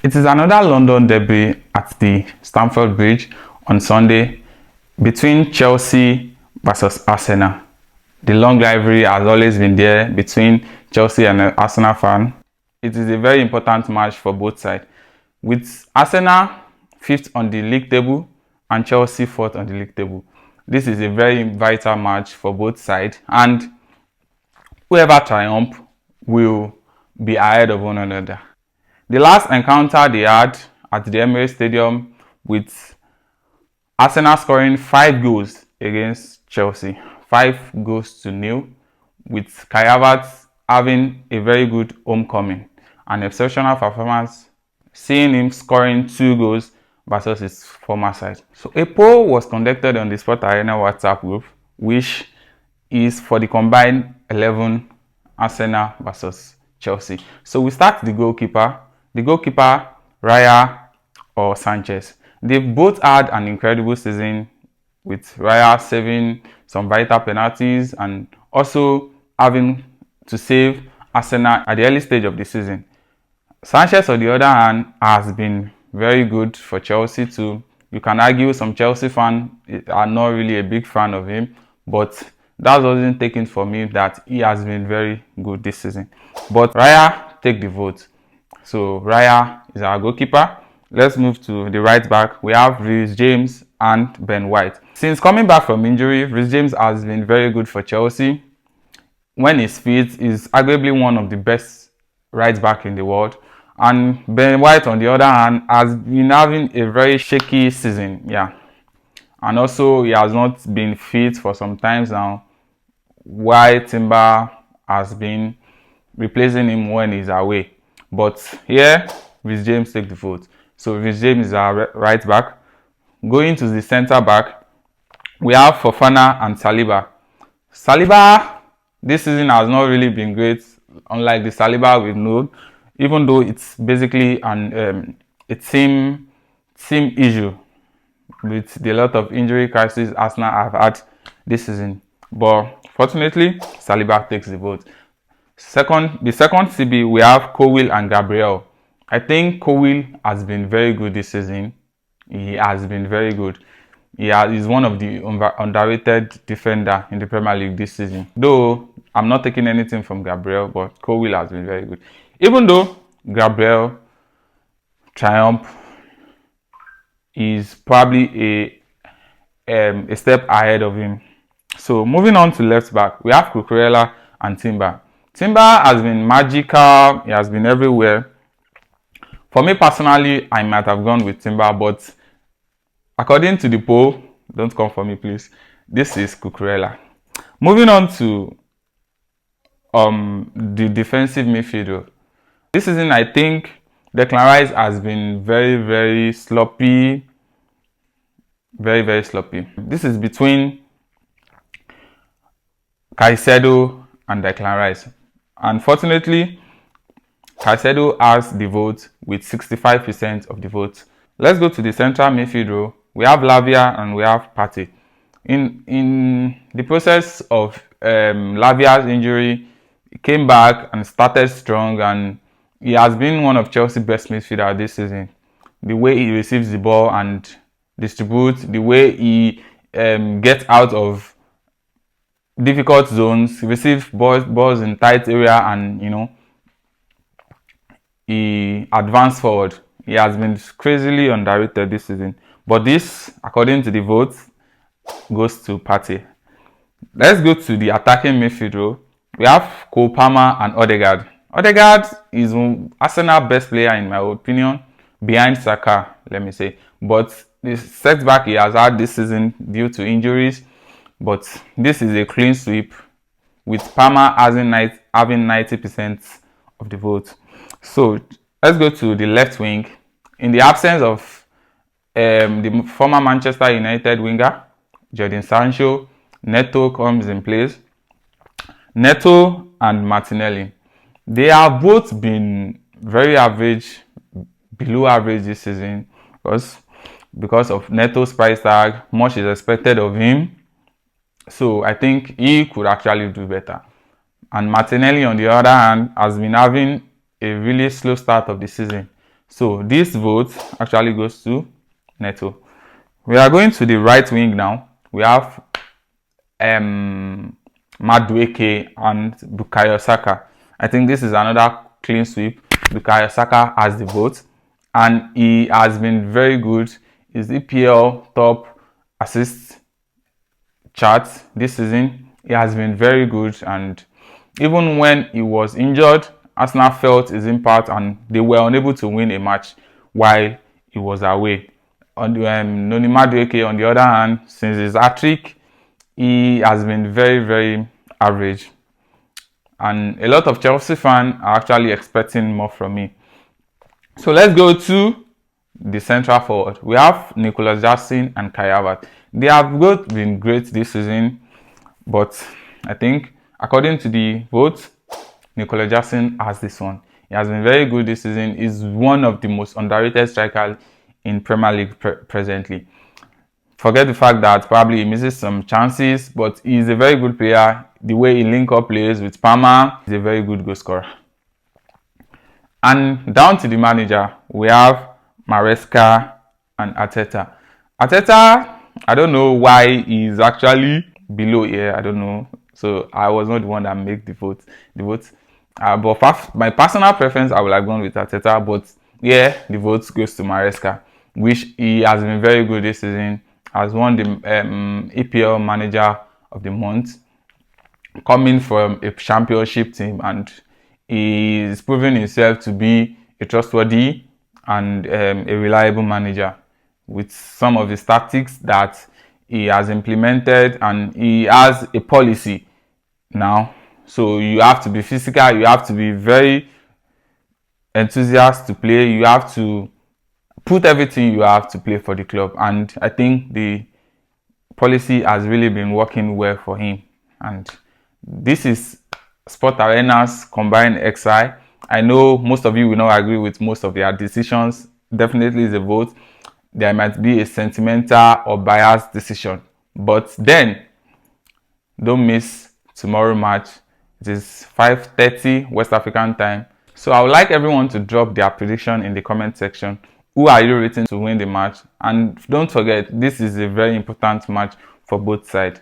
It is another London derby at the Stamford Bridge on Sunday between Chelsea versus Arsenal. The long rivalry has always been there between Chelsea and Arsenal fan. It is a very important match for both sides, with Arsenal 5th on the league table and Chelsea 4th on the league table. This is a very vital match for both sides, and whoever triumphs will be ahead of one another. The last encounter they had at the Emirates Stadium, with Arsenal scoring 5 goals against Chelsea, 5-0, with Kai Havertz having a very good homecoming, an exceptional performance, seeing him scoring 2 goals versus his former side. So a poll was conducted on the Sport Arena WhatsApp group, which is for the combined 11 Arsenal versus Chelsea. So we start the goalkeeper. The goalkeeper, Raya or Sanchez. They both had an incredible season, with Raya saving some vital penalties and also having to save Arsenal at the early stage of the season. Sanchez, on the other hand, has been very good for Chelsea too. You can argue some Chelsea fans are not really a big fan of him, but that doesn't take it from me that he has been very good this season. But Raya take the vote. So Raya is our goalkeeper. Let's move to the right back. We have Reece James and Ben White. Since coming back from injury, Reece James has been very good for Chelsea. When he's fit, he's arguably one of the best right back in the world. And Ben White, on the other hand, has been having a very shaky season. And also he has not been fit for some times now, while Timber has been replacing him when he's away. But here, Reece James take the vote. So Reece James is our right back. Going to the centre back, we have Fofana and Saliba. Saliba this season has not really been great, unlike the Saliba we've known, even though it's basically a team issue with the lot of injury crisis Arsenal have had this season. But fortunately, Saliba takes the vote. The second CB, we have Cowell and Gabriel. I think Cowell has been very good this season. He has been very good. He's one of the underrated defender in the Premier League this season. Though I'm not taking anything from Gabriel, but Cowell has been very good. Even though Gabriel triumph is probably a step ahead of him. So moving on to left back, we have Cucurella and Timber. Timber has been magical. He has been everywhere. For me personally, I might have gone with Timber, but according to the poll, don't come for me please, this is Cucurella. Moving on to the defensive midfield. This season, I think Declan Rice has been very sloppy. Very sloppy. This is between Caicedo and Declan Rice. Unfortunately, Caicedo has the vote with 65% of the votes. Let's go to the central midfield row. We have Lavia and we have Partey. In the process of Lavia's injury, he came back and started strong, and he has been one of Chelsea's best midfielders this season. The way he receives the ball and distributes, the way he gets out of difficult zones, receive balls in tight area, and he advanced forward. He has been crazily underrated this season. But this, according to the votes, goes to Partey. Let's go to the attacking midfield row. We have Cole Palmer and Odegaard. Odegaard is Arsenal's best player in my opinion, behind Saka, let me say. But the setback he has had this season due to injuries. But this is a clean sweep, with Palmer having 90% of the vote. So let's go to the left wing. In the absence of the former Manchester United winger, Jadon Sancho, Neto comes in place. Neto and Martinelli, they have both been very average, below average this season, because of Neto's price tag. Much is expected of him. So I think he could actually do better. And Martinelli, on the other hand, has been having a really slow start of the season. So this vote actually goes to Neto. We are going to the right wing now. We have Madueke and Bukayo Saka. I think this is another clean sweep. Bukayo Saka has the vote, and he has been very good. He's EPL top assist chart this season. He has been very good, and even when he was injured, Arsenal felt his impact and they were unable to win a match while he was away. On the Noni Madueke, on the other hand, since his hat-trick, he has been very average, and a lot of Chelsea fans are actually expecting more from me. So let's go to the central forward. We have Nicholas Jackson and Kai Havertz. They have both been great this season, but I think according to the votes, Nicholas Jackson has this one. He has been very good this season. He's one of the most underrated strikers in Premier League presently. Forget the fact that probably he misses some chances, but he's a very good player. The way he link up plays with Palmer, he's a very good goal scorer. And down to the manager, we have Maresca and Arteta. Arteta, I don't know why he's actually below here. I don't know. So I was not the one that made the vote. But my personal preference, I would have gone with Arteta. But yeah, the vote goes to Maresca, which he has been very good this season. Has won the EPL Manager of the Month, coming from a championship team, and he is proving himself to be a trustworthy and a reliable manager with some of his tactics that he has implemented, and he has a policy now. So you have to be physical, you have to be very enthusiastic to play, you have to put everything you have to play for the club, and I think the policy has really been working well for him. And this is Sport Arena's combined XI. I know most of you will not agree with most of their decisions. Definitely is a vote. There might be a sentimental or biased decision, but then don't miss tomorrow match. It is 5:30 West African time. So I would like everyone to drop their prediction in the comment section. Who are you rating to win the match? And don't forget, this is a very important match for both sides.